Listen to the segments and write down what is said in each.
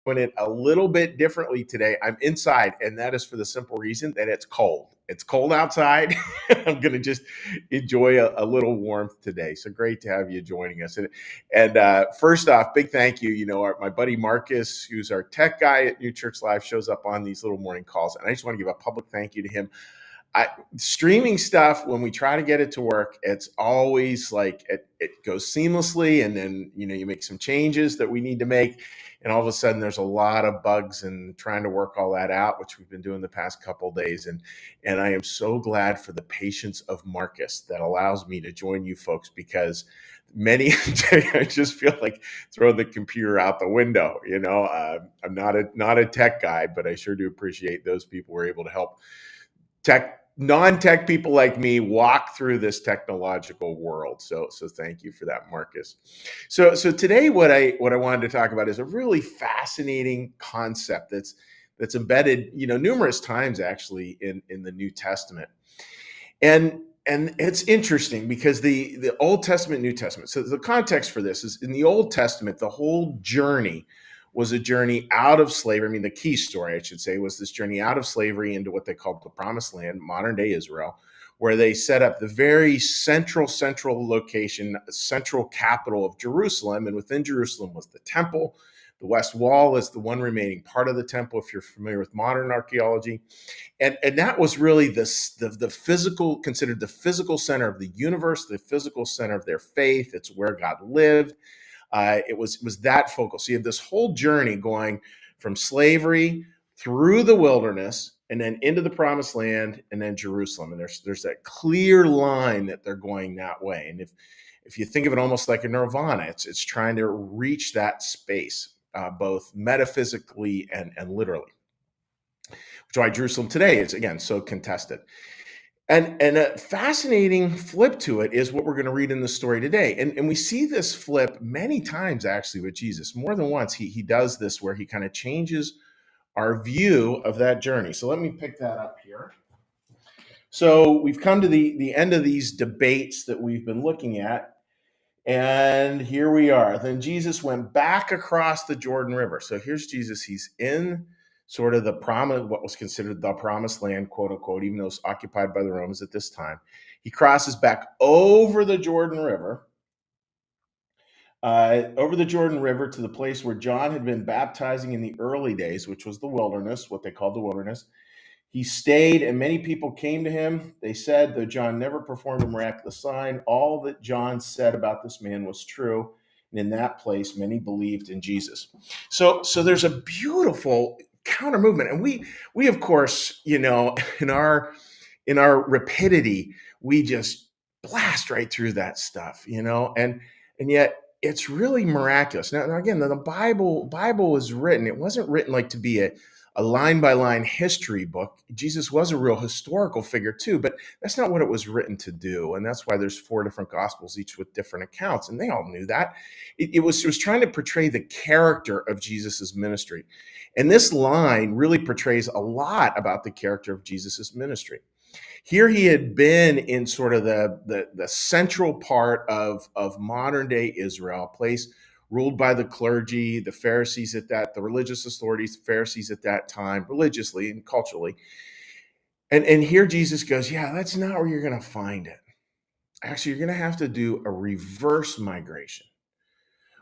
doing it a little bit differently today. I'm inside, and that is for the simple reason that it's cold. It's cold outside. I'm going to just enjoy a little warmth today. So great to have you joining us. And first off, big thank you. My buddy Marcus, who's our tech guy at New Church Live, shows up on these little morning calls. And I just want to give a public thank you to him. Streaming stuff, when we try to get it to work, it's always like it goes seamlessly, and then you make some changes that we need to make, and all of a sudden there's a lot of bugs and trying to work all that out, which we've been doing the past couple of days. And I am so glad for the patience of Marcus that allows me to join you folks, because many I just feel like throw the computer out the window. I'm not a tech guy, but I sure do appreciate those people who are able to help non-tech people like me walk through this technological world. So thank you for that, Marcus. So today what I wanted to talk about is a really fascinating concept that's embedded, numerous times actually in the New Testament. And it's interesting because the Old Testament, New Testament. So the context for this is, in the Old Testament, the whole journey was a journey out of slavery. I mean, the key story, I should say, was this journey out of slavery into what they called the Promised Land, modern day Israel, where they set up the very central location, central capital of Jerusalem. And within Jerusalem was the temple. The West Wall is the one remaining part of the temple, if you're familiar with modern archaeology. And that was really the physical, considered the physical center of the universe, the physical center of their faith. It's where God lived. It was that focal. So you have this whole journey going from slavery through the wilderness and then into the Promised Land and then Jerusalem. And there's that clear line that they're going that way. And if you think of it almost like a nirvana, it's trying to reach that space, both metaphysically and literally. Which is why Jerusalem today is, again, so contested. And a fascinating flip to it is what we're going to read in the story today. And we see this flip many times, actually, with Jesus. More than once, he does this where he kind of changes our view of that journey. So let me pick that up here. So we've come to the end of these debates that we've been looking at. And here we are. Then Jesus went back across the Jordan River. So here's Jesus. He's in sort of the what was considered the Promised Land, quote unquote, even though it's occupied by the Romans at this time. He crosses back over the Jordan River, to the place where John had been baptizing in the early days, which was the wilderness, what they called the wilderness. He stayed, and many people came to him. They said, though John never performed a miraculous sign, all that John said about this man was true. And in that place, many believed in Jesus. So there's a beautiful counter movement. And we of course, in our rapidity, we just blast right through that stuff, and yet it's really miraculous. Now again, the Bible was written. It wasn't written like to be a line-by-line history book. Jesus was a real historical figure too, but that's not what it was written to do. And that's why there's 4 different gospels, each with different accounts. And they all knew that. It was trying to portray the character of Jesus's ministry. And this line really portrays a lot about the character of Jesus's ministry. Here he had been in sort of the central part of modern day Israel, a place ruled by the clergy, the Pharisees the religious authorities, Pharisees at that time, religiously and culturally. And here Jesus goes, yeah, that's not where you're going to find it. Actually, you're going to have to do a reverse migration,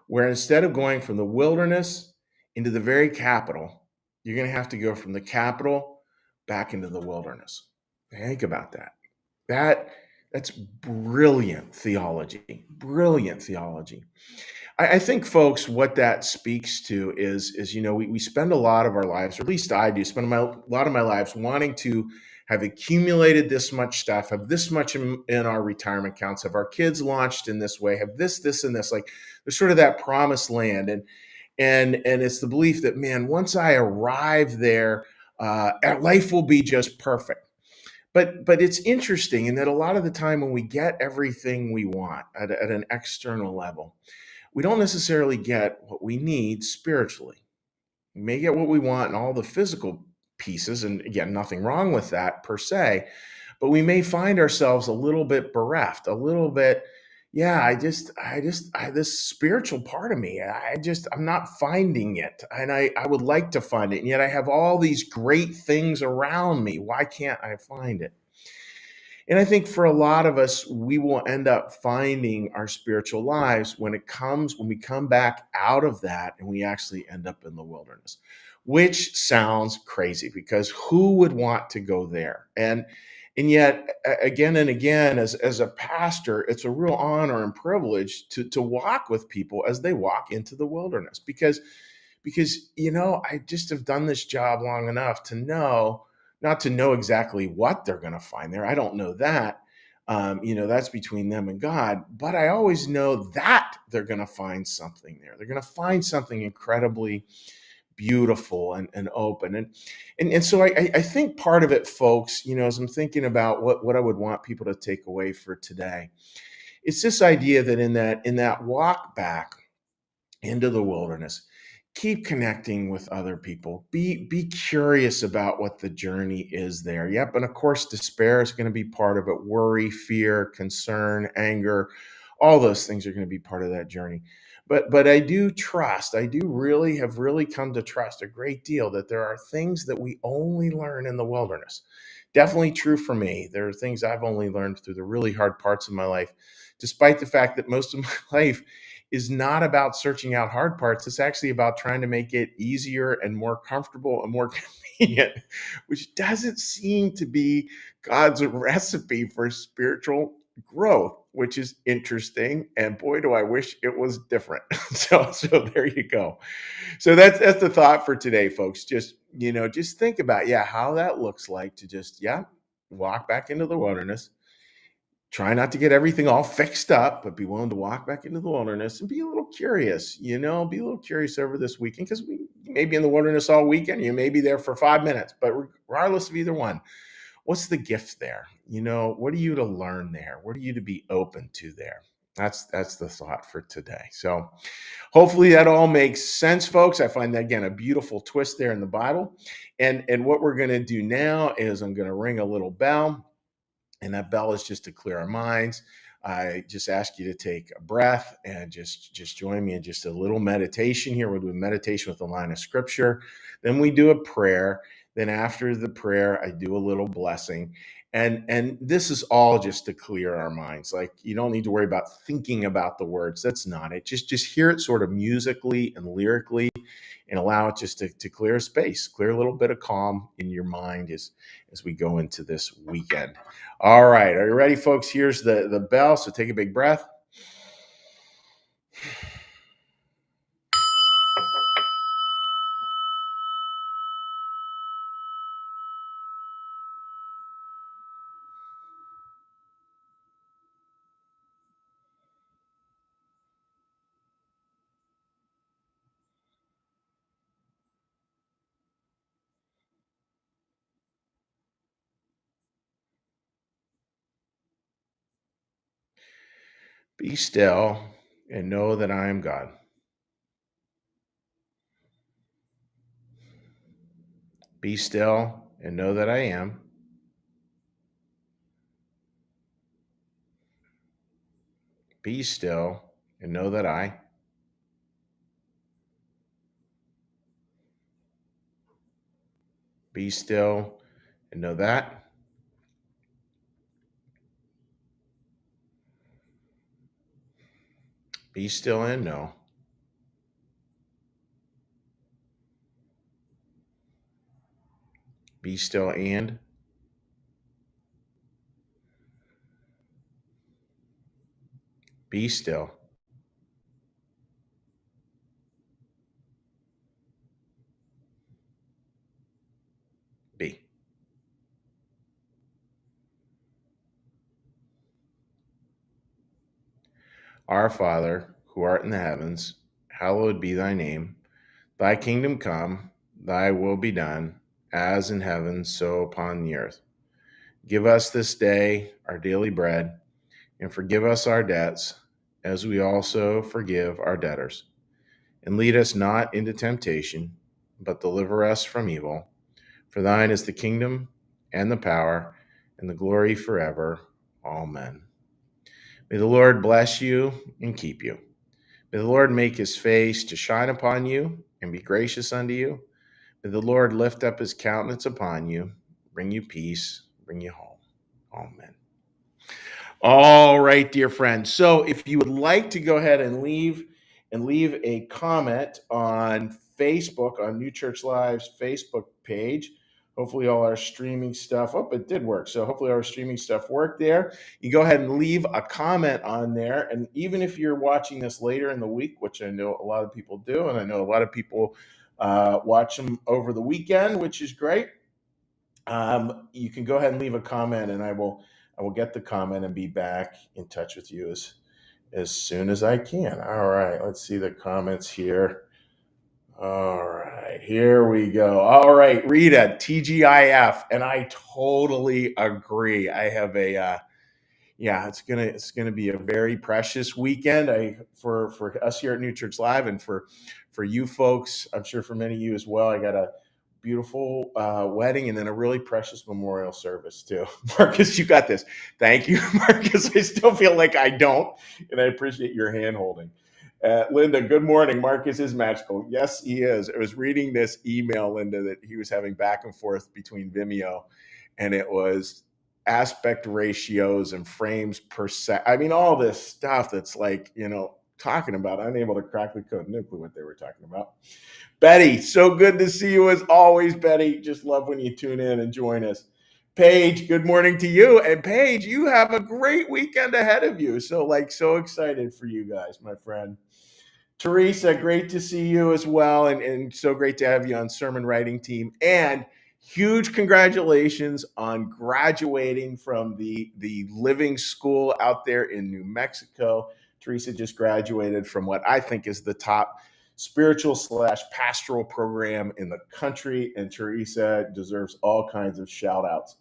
where instead of going from the wilderness into the very capital, you're going to have to go from the capital back into the wilderness. Think about that. That's brilliant theology. Brilliant theology. I think, folks, what that speaks to is we spend a lot of our lives, or at least I do, spend a lot of my lives wanting to have accumulated this much stuff, have this much in our retirement accounts, have our kids launched in this way, have this, and this. Like there's sort of that promised land, and it's the belief that, man, once I arrive there, life will be just perfect. But it's interesting in that a lot of the time when we get everything we want at an external level, we don't necessarily get what we need spiritually. We may get what we want in all the physical pieces, and again, nothing wrong with that per se, but we may find ourselves a little bit bereft, a little bit, yeah, this spiritual part of me, I'm not finding it. And I would like to find it. And yet I have all these great things around me. Why can't I find it? And I think for a lot of us, we will end up finding our spiritual lives when we come back out of that and we actually end up in the wilderness, which sounds crazy because who would want to go there? And yet, again and again, as a pastor, it's a real honor and privilege to walk with people as they walk into the wilderness because I just have done this job long enough to know not to know exactly what they're going to find there. I don't know that. That's between them and God. But I always know that they're going to find something there. They're going to find something incredibly beautiful and open. And so I think part of it, folks, as I'm thinking about what I would want people to take away for today, it's this idea that in that walk back into the wilderness, keep connecting with other people, be curious about what the journey is there. Yep. And of course despair is going to be part of it. Worry, fear, concern, anger, all those things are going to be part of that journey. But I do really have really come to trust a great deal that there are things that we only learn in the wilderness. Definitely true for me. There are things I've only learned through the really hard parts of my life, despite the fact that most of my life is not about searching out hard parts. It's actually about trying to make it easier and more comfortable and more convenient, which doesn't seem to be God's recipe for spiritual growth, which is interesting. And boy, do I wish it was different. So there you go. So that's the thought for today, folks. Just think about, yeah, how that looks like to walk back into the wilderness. Try not to get everything all fixed up, but be willing to walk back into the wilderness and be a little curious, be a little curious over this weekend because we may be in the wilderness all weekend. You may be there for 5 minutes, but regardless of either one, what's the gift there? What are you to learn there? What are you to be open to there? That's the thought for today. So hopefully that all makes sense, folks. I find that again a beautiful twist there in the Bible. And what we're going to do now is I'm going to ring a little bell, and that bell is just to clear our minds. I just ask you to take a breath and just join me in just a little meditation here. We'll do a meditation with a line of scripture. Then we do a prayer. Then after the prayer, I do a little blessing. And this is all just to clear our minds. Like, you don't need to worry about thinking about the words. That's not it. Just hear it sort of musically and lyrically, and allow it just to clear a space, clear a little bit of calm in your mind as we go into this weekend. All right. Are you ready, folks? Here's the bell. So take a big breath. Be still and know that I am God. Be still and know that I am. Be still and know that I. Be still and know that. Be still and know. Be still and be still. Be. Our Father, who art in the heavens, hallowed be thy name. Thy kingdom come, thy will be done, as in heaven, so upon the earth. Give us this day our daily bread, and forgive us our debts, as we also forgive our debtors. And lead us not into temptation, but deliver us from evil. For thine is the kingdom, and the power, and the glory forever. Amen. May the Lord bless you and keep you. May the Lord make his face to shine upon you and be gracious unto you. May the Lord lift up his countenance upon you, bring you peace, bring you home. Amen. All right, dear friends. So if you would like to go ahead and leave a comment on Facebook, on New Church Live's Facebook page. Hopefully all our streaming stuff, it did work. So hopefully our streaming stuff worked there. You go ahead and leave a comment on there. And even if you're watching this later in the week, which I know a lot of people do, and I know a lot of people watch them over the weekend, which is great. You can go ahead and leave a comment, and I will get the comment and be back in touch with you as soon as I can. All right, let's see the comments here. All right, here we go. All right, Rita, TGIF, and I totally agree. I have a yeah, it's gonna be a very precious weekend. For us here at New Church Live, and for you folks, I'm sure for many of you as well. I got a beautiful wedding, and then a really precious memorial service too. Marcus, you got this. Thank you, Marcus. I still feel like I don't, and I appreciate your hand holding. Linda, good morning. Marcus is magical. Yes, he is. I was reading this email, Linda, that he was having back and forth between Vimeo, and it was aspect ratios and frames per second. I mean, all this stuff that's like, talking about. Unable to crack the code. No clue what they were talking about. Betty, so good to see you as always, Betty. Just love when you tune in and join us. Paige, good morning to you. And Paige, you have a great weekend ahead of you. So excited for you guys, my friend. Teresa, great to see you as well. And so great to have you on sermon writing team. And huge congratulations on graduating from the living school out there in New Mexico. Teresa just graduated from what I think is the top spiritual / pastoral program in the country. And Teresa deserves all kinds of shout outs.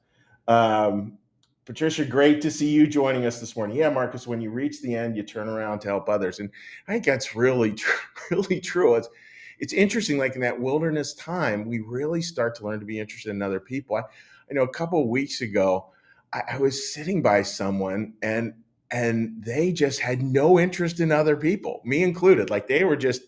Patricia, great to see you joining us this morning. Yeah, Marcus, when you reach the end, you turn around to help others. And I think that's really, really true. It's interesting, like in that wilderness time, we really start to learn to be interested in other people. I know a couple of weeks ago, I was sitting by someone and they just had no interest in other people, me included. Like they were just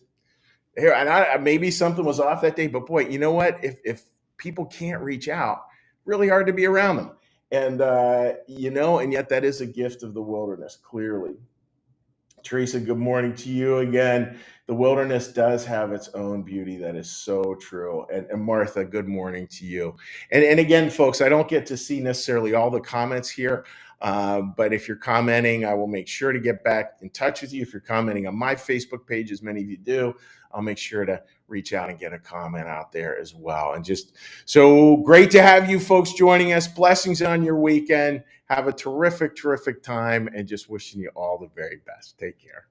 here. And maybe something was off that day, but boy, you know what? If people can't reach out, really hard to be around them. And, and yet that is a gift of the wilderness, clearly. Teresa, good morning to you again. The wilderness does have its own beauty. That is so true. And Martha, good morning to you. And again, folks, I don't get to see necessarily all the comments here, but if you're commenting, I will make sure to get back in touch with you. If you're commenting on my Facebook page, as many of you do, I'll make sure to reach out and get a comment out there as well. And just so great to have you folks joining us. Blessings on your weekend. Have a terrific, terrific time, and just wishing you all the very best. Take care.